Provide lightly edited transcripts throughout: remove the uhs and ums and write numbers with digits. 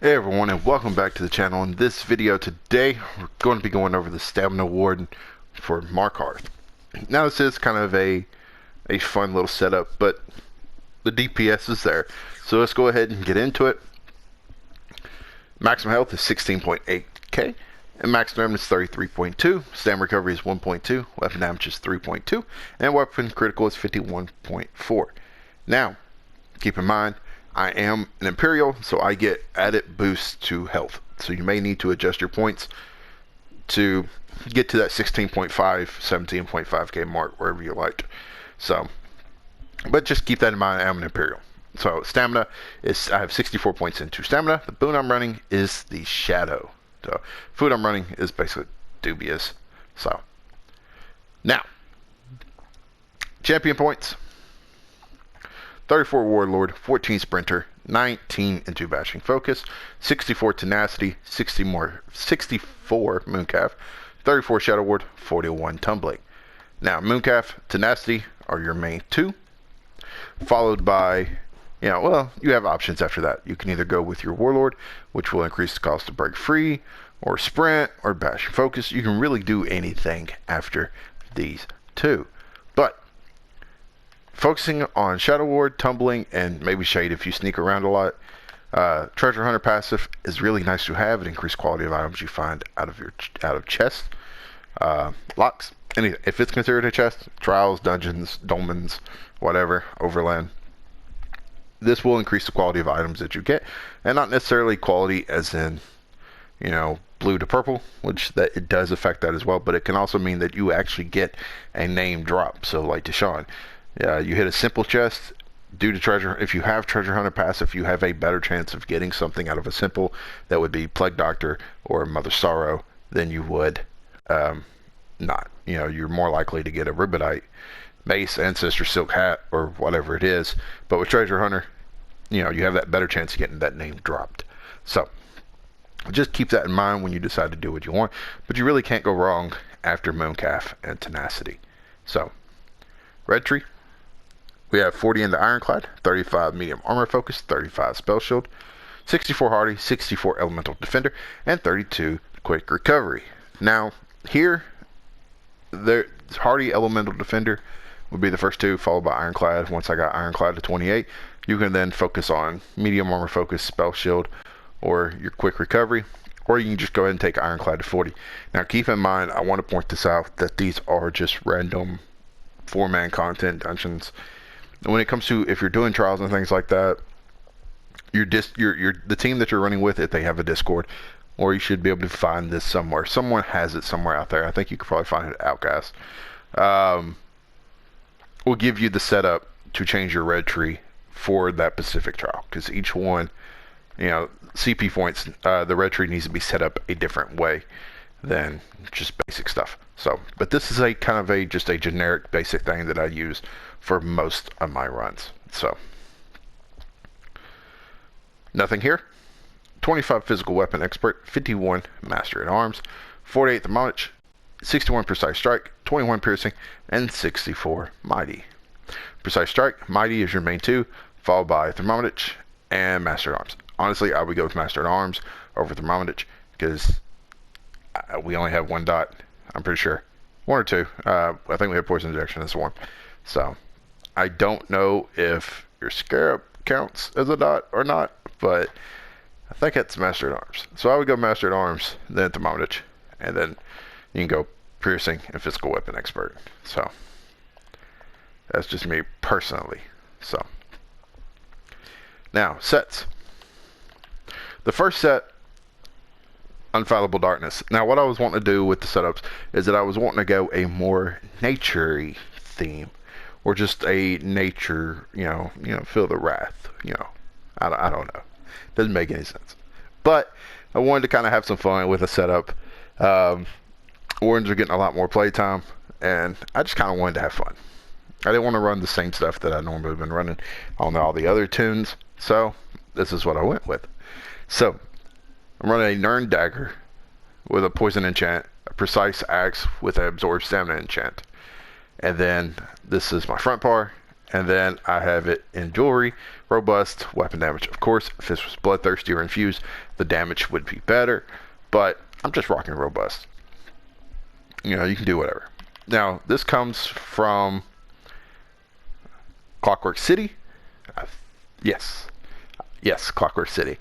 Hey everyone, and welcome back to the channel. In this video today, we're going to be going over the Stamina Warden for Markarth. Now this is kind of a fun little setup, but the DPS is there. So let's go ahead and get into it. Maximum health is 16.8k, and max damage is 33.2. Stamina recovery is 1.2, weapon damage is 3.2, and weapon critical is 51.4. Now, keep in mind, I am an Imperial, so I get added boosts to health. So you may need to adjust your points to get to that 16.5, 17.5k mark, wherever you like. So, but just keep that in mind, I'm an Imperial. So stamina is, I have 64 points into stamina. The boon I'm running is the Shadow. So food I'm running is basically dubious. So, now, champion points. 34 Warlord, 14 Sprinter, 19 into Bashing Focus, 64 Tenacity, 64 Mooncalf, 34 Shadow Ward, 41 Tumbling. Now, Mooncalf, Tenacity are your main two, followed by, you have options after that. You can either go with your Warlord, which will increase the cost to break free, or Sprint, or Bashing Focus. You can really do anything after these two. But focusing on Shadow Ward, Tumbling, and maybe Shade if you sneak around a lot. Treasure Hunter passive is really nice to have. It increases quality of items you find out of chests, locks. If it's considered a chest, trials, dungeons, dolmens, whatever, overland. This will increase the quality of items that you get, and not necessarily quality as in, blue to purple, which that it does affect that as well. But it can also mean that you actually get a name drop. So like Deshaun. You hit a simple chest due to treasure. If you have Treasure Hunter passive, you have a better chance of getting something out of a simple that would be Plague Doctor or Mother Sorrow than you would not. You're more likely to get a Ribidite, Mace, Ancestor, Silk Hat, or whatever it is. But with Treasure Hunter, you have that better chance of getting that name dropped. So just keep that in mind when you decide to do what you want. But you really can't go wrong after Mooncalf and Tenacity. So, Red Tree. We have 40 in the Ironclad, 35 medium armor focus, 35 spell shield, 64 hardy, 64 elemental defender, and 32 quick recovery. Now, here, the hardy elemental defender would be the first two, followed by Ironclad. Once I got Ironclad to 28, you can then focus on medium armor focus, spell shield, or your quick recovery, or you can just go ahead and take Ironclad to 40. Now, keep in mind, I want to point this out, that these are just random 4-man content dungeons. And when it comes to, if you're doing trials and things like that, the team that you're running with, if they have a Discord, or you should be able to find this somewhere. Someone has it somewhere out there. I think you could probably find it at Outcast. Will give you the setup to change your red tree for that specific trial, because each one, CP points, the red tree needs to be set up a different way than just basic stuff. So, but this is a kind of just a generic basic thing that I use for most of my runs. So, nothing here. 25 physical weapon expert, 51 master at arms, 48 thermometry, 61 precise strike, 21 piercing, and 64 mighty. Precise strike, mighty is your main two, followed by thermometry and master at arms. Honestly, I would go with master at arms over thermometry because we only have one dot. I'm pretty sure. One or two. I think we have poison injection as one. So, I don't know if your scarab counts as a dot or not, but I think it's master at arms. So I would go master at arms, then thermometry, and then you can go piercing and physical weapon expert. So, that's just me personally. So, now, sets. The first set, Unfallible Darkness. Now, what I was wanting to do with the setups is that I was wanting to go a more nature-y theme, or just a nature, feel the wrath, I don't know. Doesn't make any sense. But I wanted to kind of have some fun with a setup. Wardens are getting a lot more playtime, and I just kind of wanted to have fun. I didn't want to run the same stuff that I normally have been running on all the other tunes, so this is what I went with. So, I'm running a Nern Dagger with a poison enchant, a precise axe with an absorb stamina enchant. And then this is my front bar, And then I have it in jewelry, robust, weapon damage. Of course, if this was bloodthirsty or infused, the damage would be better, but I'm just rocking robust. You know, you can do whatever. Now, this comes from Clockwork City. Yes, Clockwork City.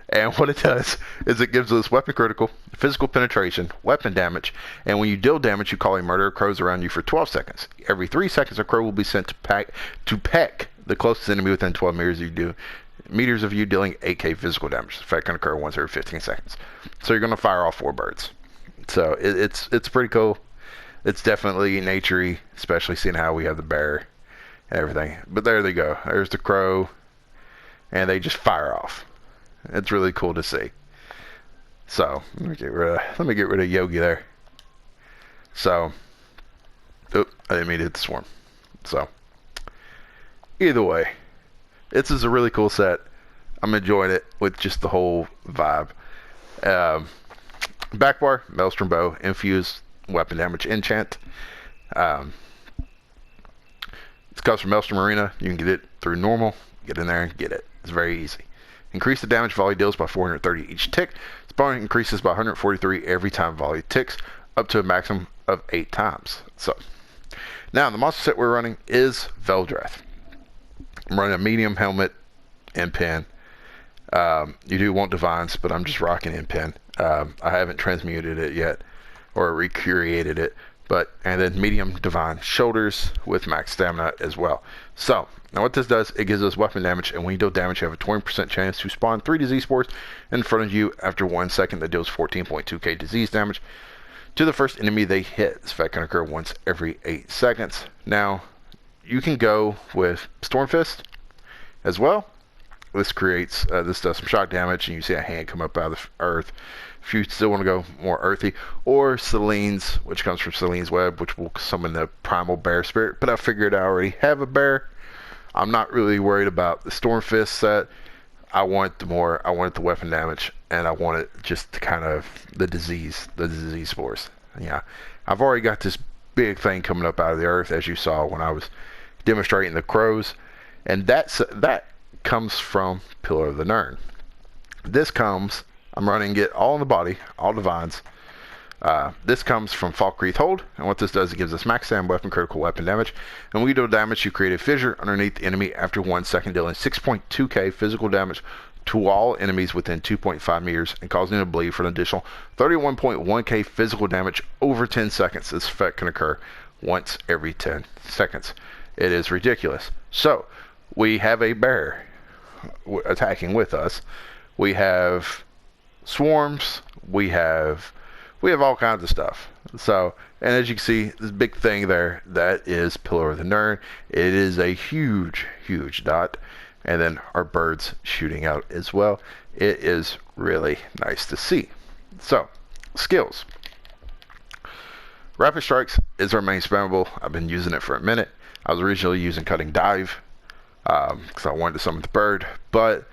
And what it does is it gives us weapon critical, physical penetration, weapon damage, and when you deal damage, you call a murder of crows around you for 12 seconds. Every 3 seconds, a crow will be sent to peck the closest enemy within 12 meters of you, dealing 8k physical damage. The effect can occur once every 15 seconds. So you're going to fire off 4 birds. So it's pretty cool. It's definitely naturey, especially seeing how we have the bear and everything. But there they go. There's the crow, and they just fire off. It's really cool to see. So let me get rid of Yogi there. So, I didn't mean to hit the swarm. So either way, this is a really cool set. I'm enjoying it with just the whole vibe. Backbar, Maelstrom Bow, infused weapon damage enchant. It comes from Maelstrom Arena. You can get it through normal. Get in there and get it. It's very easy. Increase the damage volley deals by 430 each tick. Spawn increases by 143 every time volley ticks, up to a maximum of 8 times. So, now the monster set we're running is Veldreth. I'm running a medium helmet and pin. You do want divines, but I'm just rocking in pin. I haven't transmuted it yet or recreated it, and then medium divine shoulders with max stamina as well. So now what this does, it gives us weapon damage, and when you deal damage, you have a 20% chance to spawn 3 disease spores in front of you after 1 second. That deals 14.2k disease damage to the first enemy they hit. This effect can occur once every 8 seconds. Now you can go with Stormfist as well. This creates this does some shock damage, and you see a hand come up out of the earth. If you still want to go more earthy, or Celine's, which comes from Celine's Web, which will summon the primal bear spirit. But I figured I already have a bear. I'm not really worried about the Stormfist set. I want the weapon damage, and I want it just to kind of the disease spores. Yeah, I've already got this big thing coming up out of the earth, as you saw when I was demonstrating the crows, and that comes from Pillar of the Nirn. This comes, I'm running it all in the body, all divines. This comes from Falkreath Hold, and what this does, it gives us max stam weapon critical weapon damage, and when you deal damage, you create a fissure underneath the enemy after 1 second, dealing 6.2k physical damage to all enemies within 2.5 meters and causing them to bleed for an additional 31.1k physical damage over 10 seconds. This effect can occur once every 10 seconds. It is ridiculous. So we have a bear attacking with us. We have swarms. We have all kinds of stuff. So, and as you can see, this big thing there, that is Pillar of the Nirn. It is a huge dot. And then our birds shooting out as well. It is really nice to see. So, skills. Rapid Strikes is our main spammable. I've been using it for a minute. I was originally using Cutting Dive because I wanted to summon the bird, but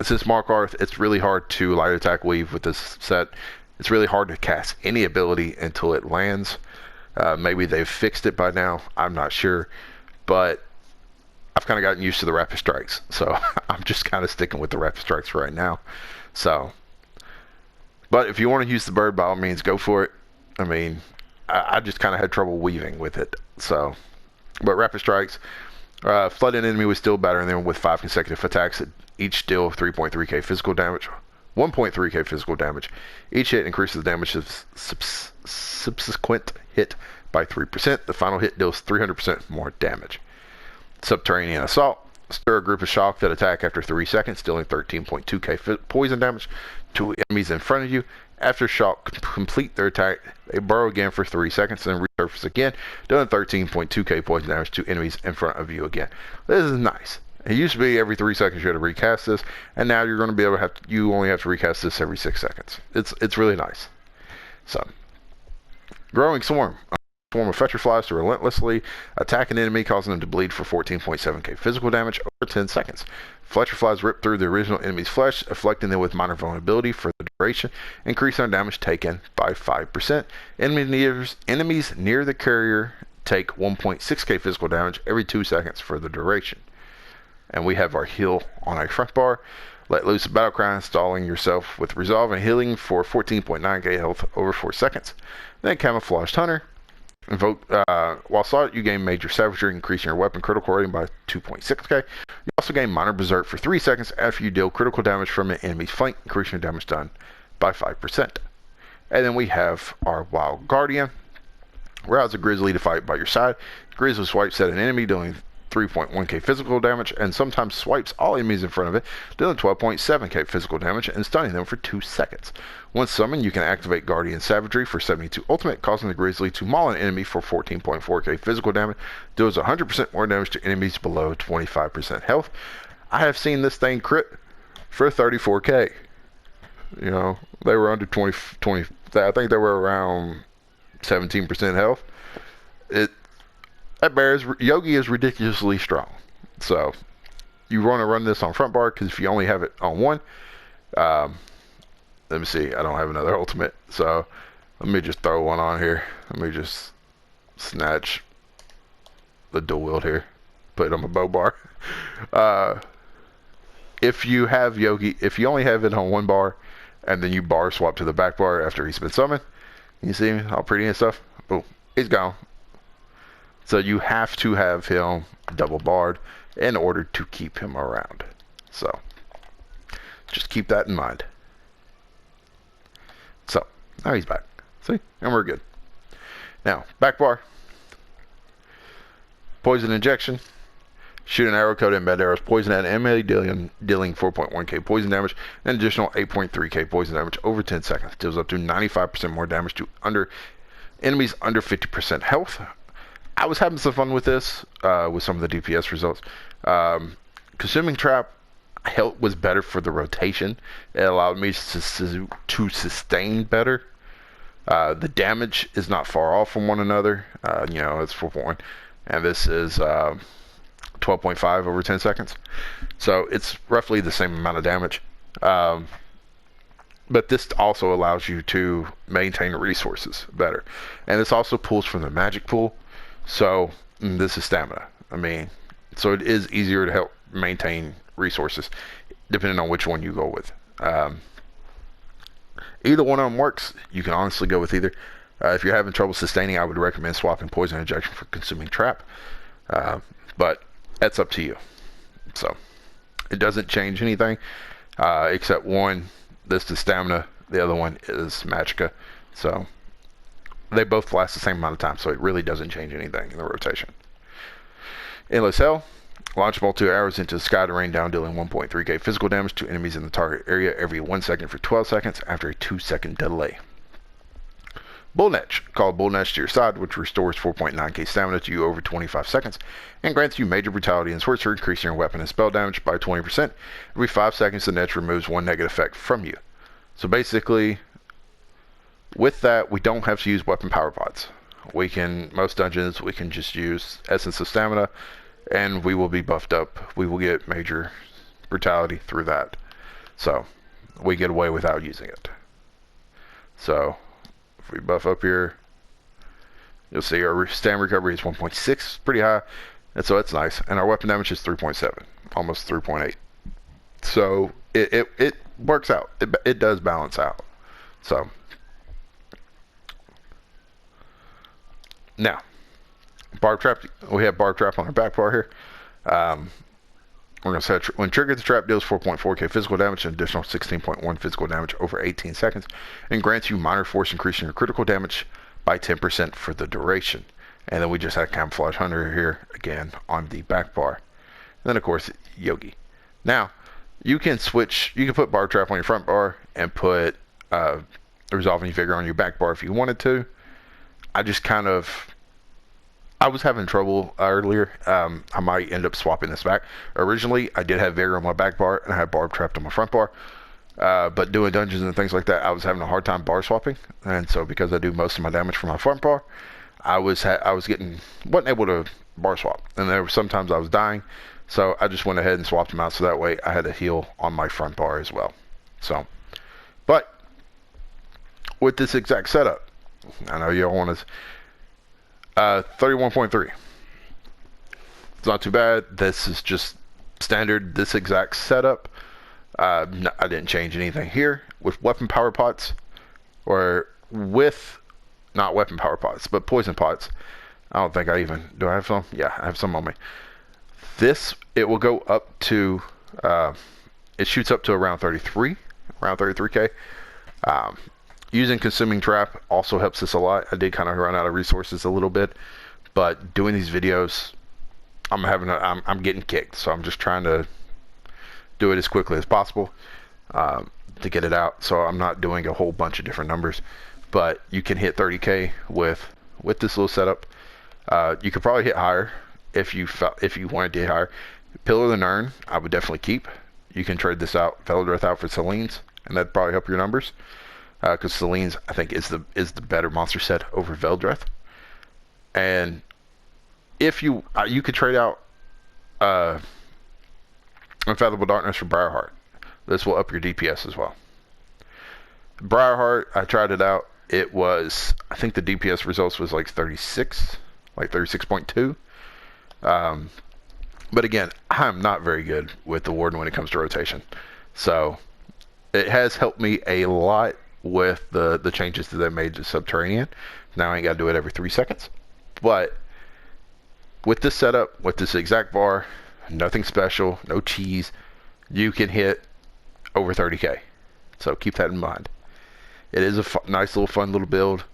since Markarth, it's really hard to light attack weave with this set. It's really hard to cast any ability until it lands. Maybe they've fixed it by now. I'm not sure, but I've kind of gotten used to the Rapid Strikes, so I'm just kind of sticking with the Rapid Strikes right now. So, but if you want to use the bird, by all means, go for it. I mean, I just kind of had trouble weaving with it. So, but Rapid Strikes, flood an enemy with steel battering them with 5 consecutive attacks that each deal 3.3k physical damage, 1.3k physical damage. Each hit increases the damage of subsequent hit by 3%. The final hit deals 300% more damage. Subterranean Assault. Stir a group of shock that attack after 3 seconds, dealing 13.2k poison damage to enemies in front of you. After shock complete their attack, they burrow again for 3 seconds and resurface again, doing 13.2k poison damage to enemies in front of you again. This is nice. It used to be every 3 seconds you had to recast this, and now you're going to be able to you only have to recast this every 6 seconds. It's really nice. So, Growing Swarm. Swarm of Fetcher Flies to relentlessly attack an enemy, causing them to bleed for 14.7k physical damage over 10 seconds. Fletcher Flies rip through the original enemy's flesh, afflicting them with minor vulnerability for the duration, increasing their damage taken by 5%. Enemies near the carrier take 1.6k physical damage every 2 seconds for the duration. And we have our heal on our front bar. Let loose a battle cry, installing yourself with resolve and healing for 14.9k health over 4 seconds. Then camouflaged hunter. Invoke, while slotted, you gain major savagery, increasing your weapon critical rating by 2.6k. You also gain minor berserk for 3 seconds after you deal critical damage from an enemy's flank, increasing your damage done by 5%. And then we have our Wild Guardian. Rouse a grizzly to fight by your side. Grizzly swipes at an enemy, dealing 3.1k physical damage, and sometimes swipes all enemies in front of it, dealing 12.7k physical damage and stunning them for 2 seconds. Once summoned, you can activate Guardian Savagery for 72 ultimate, causing the grizzly to maul an enemy for 14.4k physical damage, deals 100% more damage to enemies below 25% health. I have seen this thing crit for 34k. You know, they were under 20, I think they were around 17% health. That bears, Yogi is ridiculously strong. So, you want to run this on front bar, because if you only have it on one, let me see, I don't have another ultimate, so let me just throw one on here. Let me just snatch the dual wield here, put it on my bow bar. If you have Yogi, if you only have it on one bar, and then you bar swap to the back bar after he's been summoned, you see him all pretty and stuff, boom, he's gone. So you have to have him double barred in order to keep him around. So just keep that in mind. So now he's back. See? And we're good. Now, back bar. Poison injection. Shoot an arrow coated in bad arrows. Poison at an enemy, dealing 4.1k poison damage, and additional 8.3k poison damage over 10 seconds. Deals up to 95% more damage to enemies under 50% health. I was having some fun with this, with some of the DPS results. Consuming Trap was better for the rotation. It allowed me to sustain better. The damage is not far off from one another. You know, it's 4.1, and this is 12.5 over 10 seconds. So it's roughly the same amount of damage. But this also allows you to maintain resources better. And this also pulls from the magic pool. So this is stamina. I mean, so it is easier to help maintain resources depending on which one you go with. Either one of them works. You can honestly go with either. If you're having trouble sustaining, I would recommend swapping Poison Injection for Consuming Trap. But that's up to you. So it doesn't change anything, except one, this is stamina, the other one is magicka. So they both last the same amount of time, so it really doesn't change anything in the rotation. Endless Hell. Launch multiple arrows into the sky to rain down, dealing 1.3k physical damage to enemies in the target area every 1 second for 12 seconds after a 2-second delay. Bullnetch. Call Bullnetch to your side, which restores 4.9k stamina to you over 25 seconds, and grants you major brutality and sorcery, increasing your weapon and spell damage by 20%. Every 5 seconds, the Netch removes 1 negative effect from you. So basically, with that, we don't have to use weapon power pods. We can, most dungeons, we can just use Essence of Stamina, and we will be buffed up. We will get major brutality through that. So, we get away without using it. So, if we buff up here, you'll see our stamina recovery is 1.6, pretty high, and so that's nice. And our weapon damage is 3.7, almost 3.8. So, it works out. It does balance out. So, now, Barb Trap. We have Barb Trap on our back bar here. We're going to set when triggered, the trap deals 4.4k physical damage and additional 16.1 physical damage over 18 seconds, and grants you minor force, increasing your critical damage by 10% for the duration. And then we just had Camouflage Hunter here again on the back bar. And then of course Yogi. Now you can switch. You can put Barb Trap on your front bar and put Resolving Vigor on your back bar if you wanted to. I was having trouble earlier. I might end up swapping this back. Originally, I did have Vigor on my back bar, and I had Barb Trapped on my front bar. But doing dungeons and things like that, I was having a hard time bar swapping. And so, because I do most of my damage from my front bar, wasn't able to bar swap. And there were sometimes I was dying. So, I just went ahead and swapped them out. So that way, I had a heal on my front bar as well. So, but with this exact setup, I know y'all want to. 31.3. It's not too bad. This is just standard, this exact setup. No, I didn't change anything here. With weapon power pots, or with, not weapon power pots, but poison pots. I don't think I even, do I have some? Yeah, I have some on me. This, it will go up to, it shoots up to around 33, around 33k. Using consuming trap also helps us a lot. I did kind of run out of resources a little bit, but doing these videos, I'm getting kicked, so I'm just trying to do it as quickly as possible to get it out. So I'm not doing a whole bunch of different numbers, but you can hit 30k with this little setup. You could probably hit higher if you wanted to hit higher. Pillar of the Nern, I would definitely keep. You can trade this out, Veldreth out for Celine's, and that'd probably help your numbers. Because Celine's, I think, is the better monster set over Veldreth. And if you could trade out Unfathomable Darkness for Briarheart. This will up your DPS as well. Briarheart, I tried it out. It was, I think the DPS results was like 36, like 36.2. But again, I'm not very good with the Warden when it comes to rotation. So it has helped me a lot with the changes that they made to Subterranean. Now I ain't got to do it every 3 seconds. But with this setup, with this exact bar, nothing special, no cheese, you can hit over 30k. So keep that in mind. It is a nice little fun little build.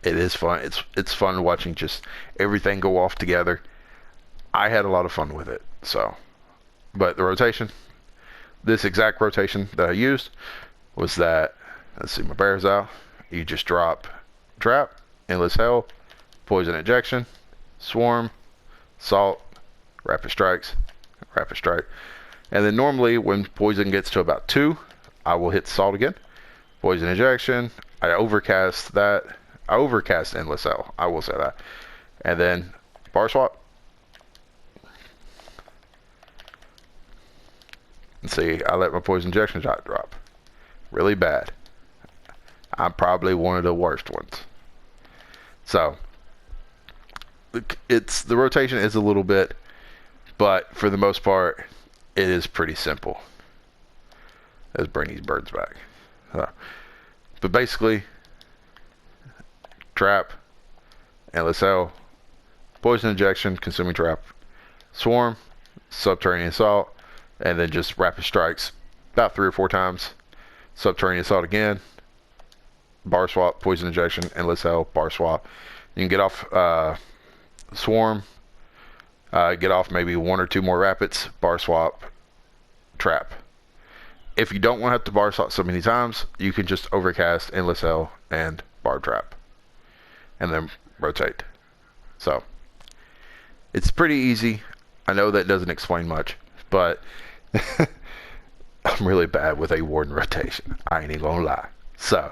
It is fun. It's fun watching just everything go off together. I had a lot of fun with it. So, but the rotation, this exact rotation that I used was that, let's see, my bear's out. You just drop Trap, Endless Hell, Poison Injection, Swarm, Salt, Rapid Strikes, Rapid Strike. And then normally when Poison gets to about 2, I will hit Salt again. Poison Injection, I overcast that. I overcast Endless Hell, I will say that. And then Bar Swap. And see, I let my Poison Injection shot drop. Really bad. I'm probably one of the worst ones. So the rotation is a little bit, but for the most part, it is pretty simple. Let's bring these birds back. But basically, Trap, Endless Hell, Poison Injection, Consuming Trap, Swarm, Subterranean Assault, and then just Rapid Strikes about 3 or 4 times. Subterranean Assault again, Bar Swap, Poison Injection, Endless Hell, Bar Swap. You can get off Swarm, get off maybe 1 or 2 more Rapids, Bar Swap, Trap. If you don't want to have to Bar Swap so many times, you can just overcast Endless Hell and Bar Trap. And then rotate. So, it's pretty easy. I know that doesn't explain much, but I'm really bad with a Warden rotation. I ain't even gonna lie. So,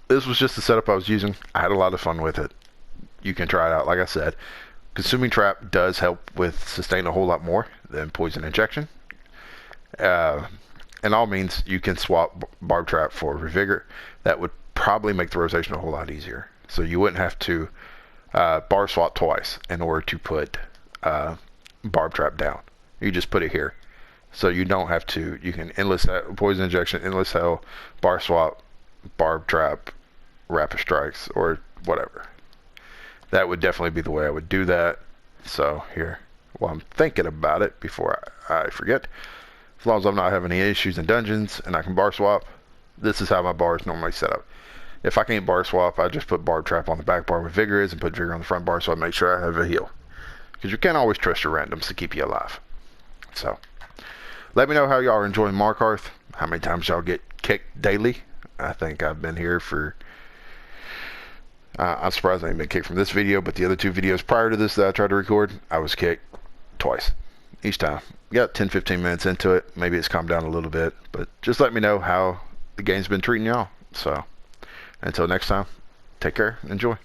this was just the setup I was using. I had a lot of fun with it. You can try it out. Like I said, Consuming Trap does help with sustain a whole lot more than Poison Injection. In all means, you can swap Barb Trap for Revigor. That would probably make the rotation a whole lot easier. So you wouldn't have to bar swap twice in order to put Barb Trap down. You just put it here. So you don't have to, you can Endless Poison Injection, Endless Hell, Bar Swap, Barb Trap, Rapid Strikes, or whatever. That would definitely be the way I would do that. So here, while I'm thinking about it before I forget, as long as I'm not having any issues in dungeons and I can bar swap, this is how my bar is normally set up. If I can't bar swap, I just put Barb Trap on the back bar where Vigor is and put Vigor on the front bar so I make sure I have a heal. Because you can't always trust your randoms to keep you alive. So, let me know how y'all are enjoying Markarth. How many times y'all get kicked daily. I think I've been here for... I'm surprised I ain't been kicked from this video, but the other 2 videos prior to this that I tried to record, I was kicked twice. Each time. Got 10-15 minutes into it. Maybe it's calmed down a little bit. But just let me know how the game's been treating y'all. So, until next time, take care. Enjoy.